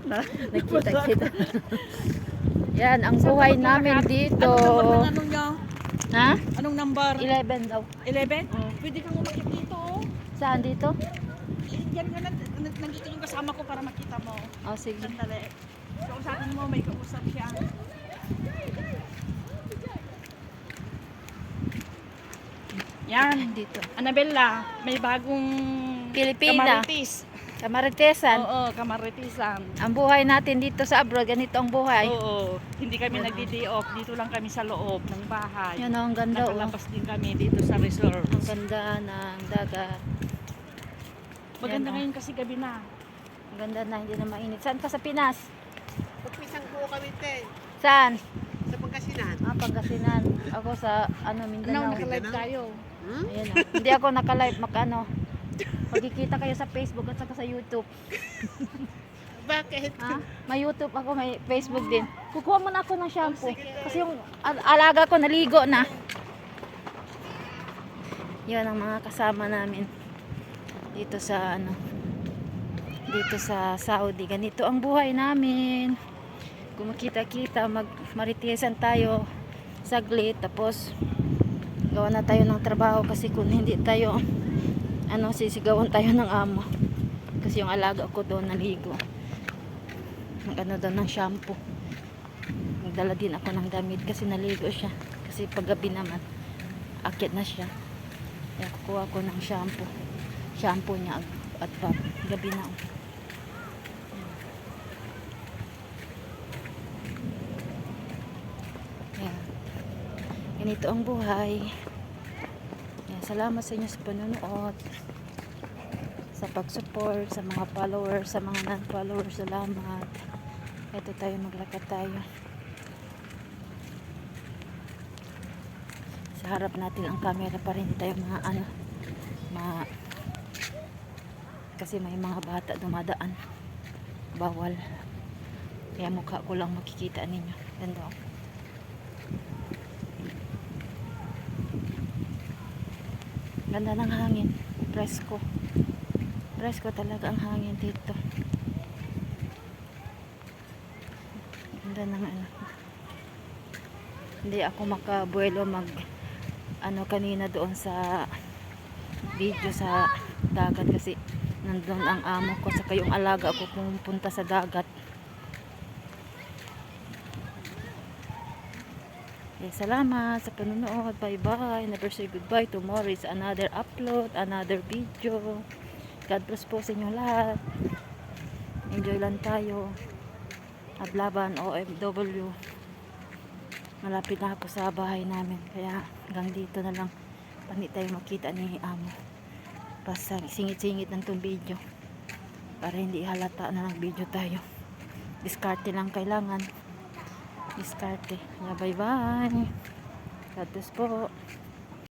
Nakita-kita. Yan, ang buhay namin dito. Ano nyo? Ha? Anong number? 11 daw. 11? Pwede kang umakit dito, oh. Saan dito? Yan ka na, nandito yung kasama ko para makita mo. Oh, sige. Sandali. Kausapin mo, may kausap siya. Yan. Dito. Annabella, may bagong Pilipina. Kamaritis. Kamaritesan. Oo, kamaritisan. Ang buhay natin dito sa abroad, ganito ang buhay. Oo, hindi kami nagdi-day off. Dito lang kami sa loob ng bahay. Yan ang ganda. Oh. Nakalabas din kami dito sa resort. Ang ganda ng dagat. Maganda Yan, ngayon kasi gabi na. Ang ganda na, hindi na mainit. Saan ka sa Pinas? Pagpisang buo kami, te. Saan? Sa Pangasinan. Pangasinan. Ako sa Ano, Mindanao. naka-live tayo. Hmm? Ayan, oh. Hindi ako naka-live, magkikita kayo sa Facebook at saka sa YouTube. Bakit? Ha? May YouTube ako, may Facebook din. Kukuha muna ako ng shampoo. Kasi yung alaga ko naligo na. Yan ang mga kasama namin. Dito sa dito sa Saudi. Ganito ang buhay namin. Kung makita-kita, maritisan tayo saglit. Tapos, gawa na tayo ng trabaho. Kasi kung hindi tayo, sisigawan tayo ng amo. Kasi yung alaga ko doon naligo. Doon ng shampoo. Nagdala din ako ng damit kasi naligo siya. Kasi paggabi naman, akit na siya. Kaya kukuha ko ng shampoo. Shampoo niya at gabi na. Yan. Ganito ang buhay. Yan. Salamat sa inyo sa panonood. Sa pag-support, sa mga followers, sa mga non-followers, salamat. Ito tayo, maglakad tayo. Sa harap natin ang camera pa rin tayo kasi may mga bata dumadaan. Bawal. Kaya mukha ko lang makikita ninyo. Ganda ako. Ganda ng hangin. Presko. Presko talaga ang hangin dito. Ganda ng Hindi ako makabuelo kanina doon sa video sa dagat kasi nandun ang amo ko saka yung alaga ko pumunta sa dagat. Salamat sa panonood. Bye bye. Never say goodbye. Tomorrow is another upload, another video. God bless po sa inyo lahat. Enjoy lang tayo. Adlaban OFW. Malapit na ako sa bahay namin. Kaya hanggang dito na lang. Pani tayo makita ni amo. Basta singit-singit ng itong video. Para hindi halata na nag-video tayo. Diskarte lang kailangan. Diskarte. Bye bye. God bless po.